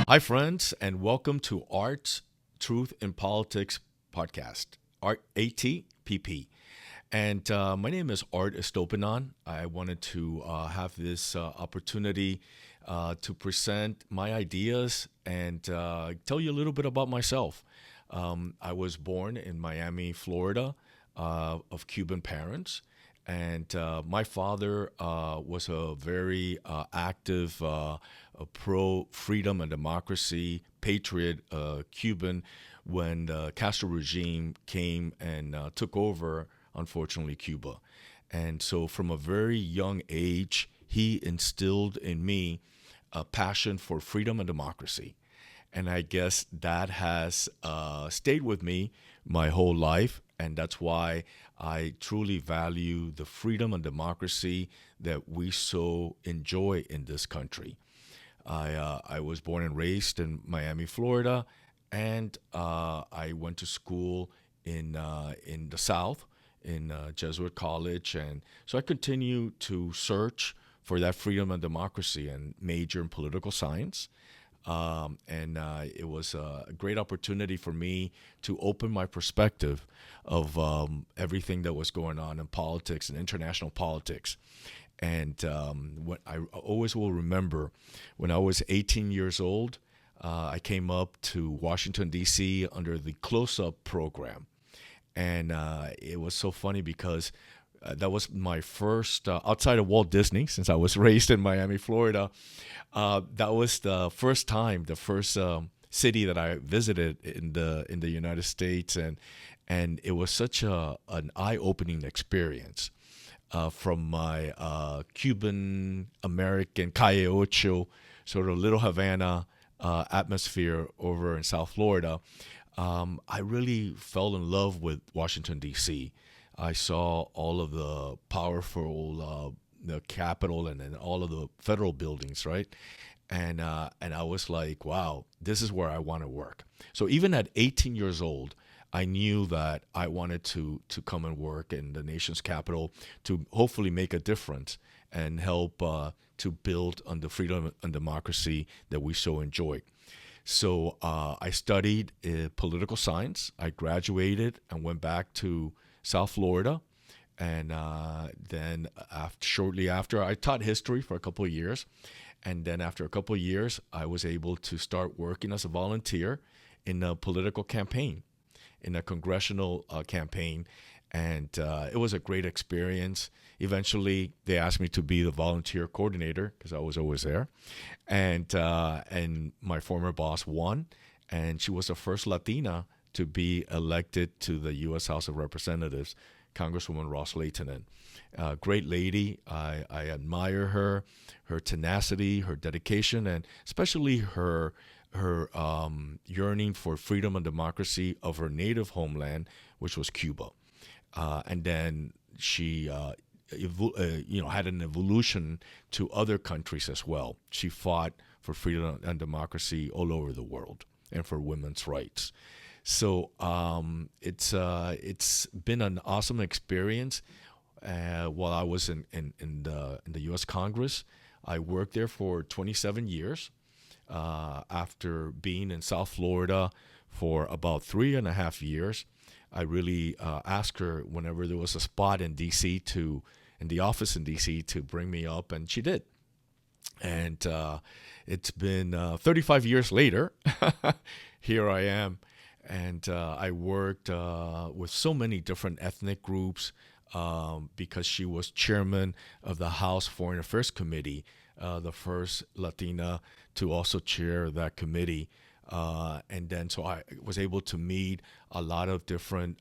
Hi, friends, and welcome to Arts, Truth, and Politics podcast, Art A.T.P. And my name is Art Estopinan. I wanted to have this opportunity to present my ideas and tell you a little bit about myself. I was born in Miami, Florida, of Cuban parents. And my father was a very active, pro freedom and democracy patriot Cuban when the Castro regime came and took over, unfortunately, Cuba. And so from a very young age, he instilled in me a passion for freedom and democracy. And I guess that has stayed with me my whole life. And that's why I truly value the freedom and democracy that we so enjoy in this country. I was born and raised in Miami, Florida, and I went to school in the South, in Jesuit College, and so I continue to search for that freedom and democracy and major in political science. And it was a great opportunity for me to open my perspective of everything that was going on in politics and international politics. And what I always will remember, when I was 18 years old, I came up to Washington, D.C. under the Close Up program. And it was so funny because that was my first, outside of Walt Disney, since I was raised in Miami, Florida. That was the first time, the first city that I visited in the United States, and it was such an eye-opening experience. From my Cuban American Calle Ocho, sort of Little Havana atmosphere over in South Florida, I really fell in love with Washington, D.C. I saw all of the powerful, the Capitol and all of the federal buildings, right? And I was like, wow, this is where I want to work. So even at 18 years old, I knew that I wanted to come and work in the nation's capital to hopefully make a difference and help to build on the freedom and democracy that we so enjoy. So I studied political science. I graduated and went back to South Florida. And then shortly after, I taught history for a couple of years. And then after a couple of years, I was able to start working as a volunteer in a political campaign, in a congressional campaign. And it was a great experience. Eventually, they asked me to be the volunteer coordinator because I was always there. And my former boss won, and she was the first Latina to be elected to the U.S. House of Representatives, Congresswoman Ross Leitonen. Great lady. I admire her tenacity, her dedication, and especially her yearning for freedom and democracy of her native homeland, which was Cuba. And then she had an evolution to other countries as well. She fought for freedom and democracy all over the world and for women's rights. So it's been an awesome experience. While I was in the U.S. Congress, I worked there for 27 years. After being in South Florida for about 3.5 years, I really asked her whenever there was a spot in D.C. in the office in D.C. to bring me up, and she did. And it's been 35 years later. Here I am. And I worked with so many different ethnic groups because she was chairman of the House Foreign Affairs Committee, the first Latina to also chair that committee. And then so I was able to meet a lot of different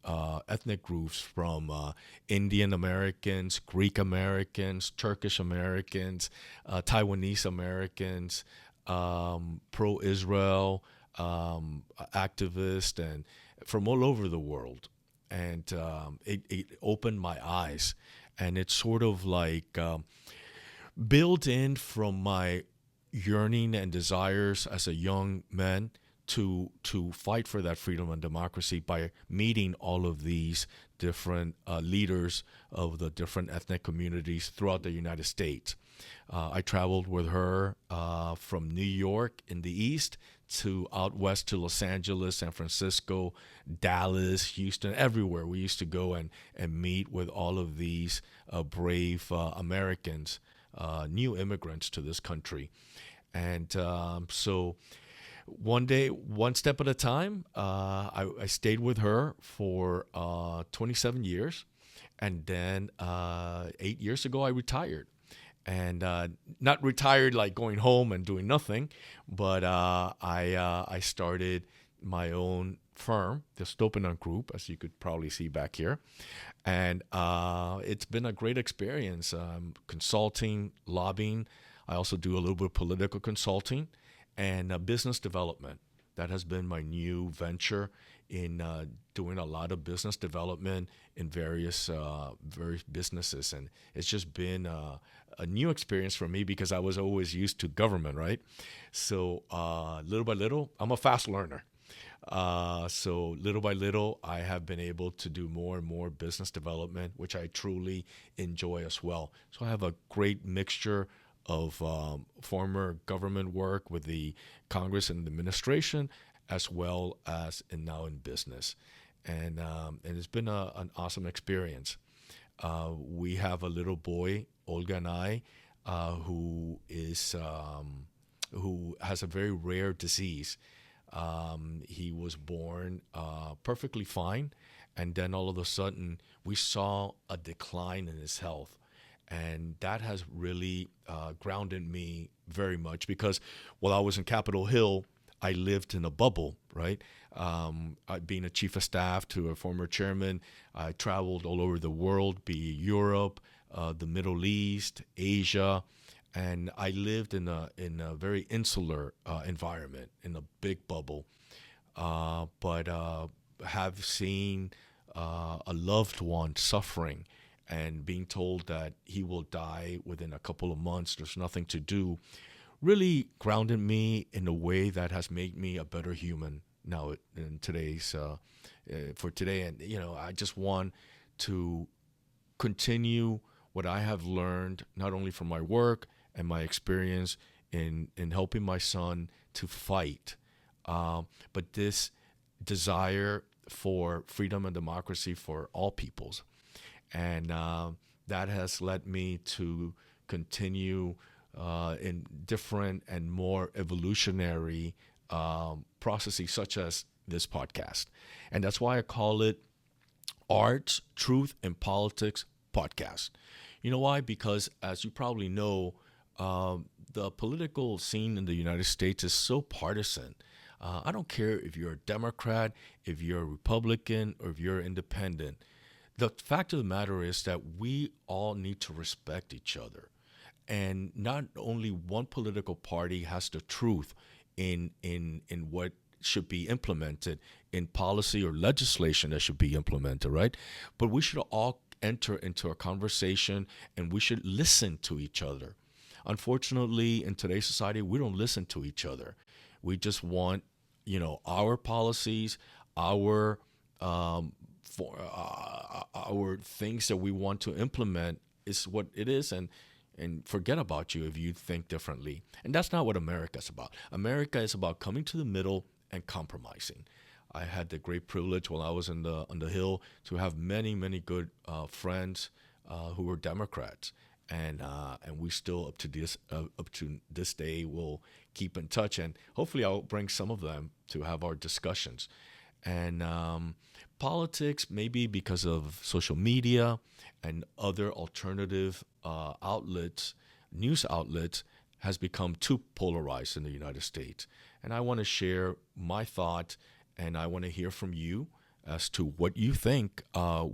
ethnic groups from Indian Americans, Greek Americans, Turkish Americans, Taiwanese Americans, pro-Israel activists, and from all over the world. And it opened my eyes. And it's sort of like built in from my yearning and desires as a young man to fight for that freedom and democracy by meeting all of these different leaders of the different ethnic communities throughout the United States. I traveled with her from New York in the east to out west to Los Angeles, San Francisco, Dallas, Houston, everywhere. We used to go and meet with all of these brave Americans, new immigrants to this country. And so one day, one step at a time, I stayed with her for 27 years. And then 8 years ago, I retired. And not retired like going home and doing nothing, but I started my own firm, the Stopenon Group, as you could probably see back here. And it's been a great experience, consulting, lobbying. I also do a little bit of political consulting and business development. That has been my new venture in doing a lot of business development in various businesses, and it's just been a new experience for me because I was always used to government, right? So little by little, I'm a fast learner. So little by little, I have been able to do more and more business development, which I truly enjoy as well. So I have a great mixture of former government work with the Congress and the administration, as well as now in business. And it's been an awesome experience. We have a little boy, Olga and I, who has a very rare disease. He was born perfectly fine, and then all of a sudden we saw a decline in his health. And that has really grounded me very much because while I was in Capitol Hill, I lived in a bubble, right? Being a chief of staff to a former chairman, I traveled all over the world, be it Europe, the Middle East, Asia, and I lived in a very insular environment, in a big bubble. But have seen a loved one suffering and being told that he will die within a couple of months, there's nothing to do, really grounded me in a way that has made me a better human now in today's for today. And I just want to continue what I have learned, not only from my work and my experience in helping my son to fight, but this desire for freedom and democracy for all peoples. And that has led me to continue in different and more evolutionary processes, such as this podcast. And that's why I call it Arts, Truth, and Politics Podcast. You know why? Because as you probably know, the political scene in the United States is so partisan. I don't care if you're a Democrat, if you're a Republican, or if you're independent. The fact of the matter is that we all need to respect each other. And not only one political party has the truth in what should be implemented in policy or legislation that should be implemented, right? But we should all enter into a conversation and we should listen to each other. Unfortunately, in today's society, we don't listen to each other. We just want, our policies, our our things that we want to implement is what it is, and forget about you if you think differently. And that's not what America is about. America is about coming to the middle and compromising. I had the great privilege while I was on the Hill to have many, many good friends who were Democrats, and we still up to this day will keep in touch, and hopefully I'll bring some of them to have our discussions. And politics, maybe because of social media and other alternative outlets, news outlets, has become too polarized in the United States. And I want to share my thought, and I want to hear from you as to what you think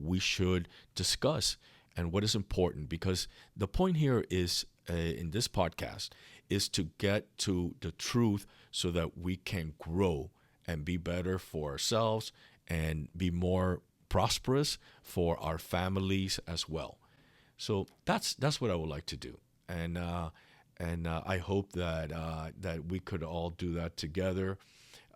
we should discuss and what is important. Because the point here is, in this podcast, is to get to the truth so that we can grow and be better for ourselves and be more prosperous for our families as well. So that's what I would like to do, and I hope that we could all do that together.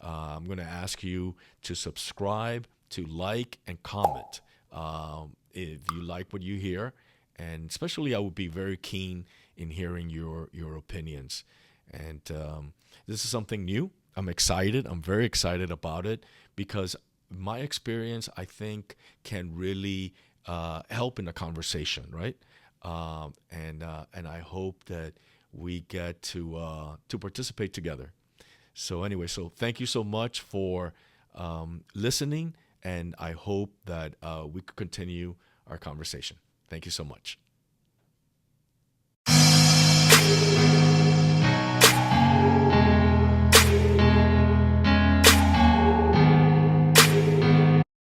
I'm going to ask you to subscribe, to like, and comment If you like what you hear, and especially I would be very keen in hearing your opinions. And this is something new. I'm excited. I'm very excited about it because my experience, I think, can really help in the conversation, right? And I hope that we get to participate together. So anyway, so thank you so much for listening, and I hope that we could continue our conversation. Thank you so much.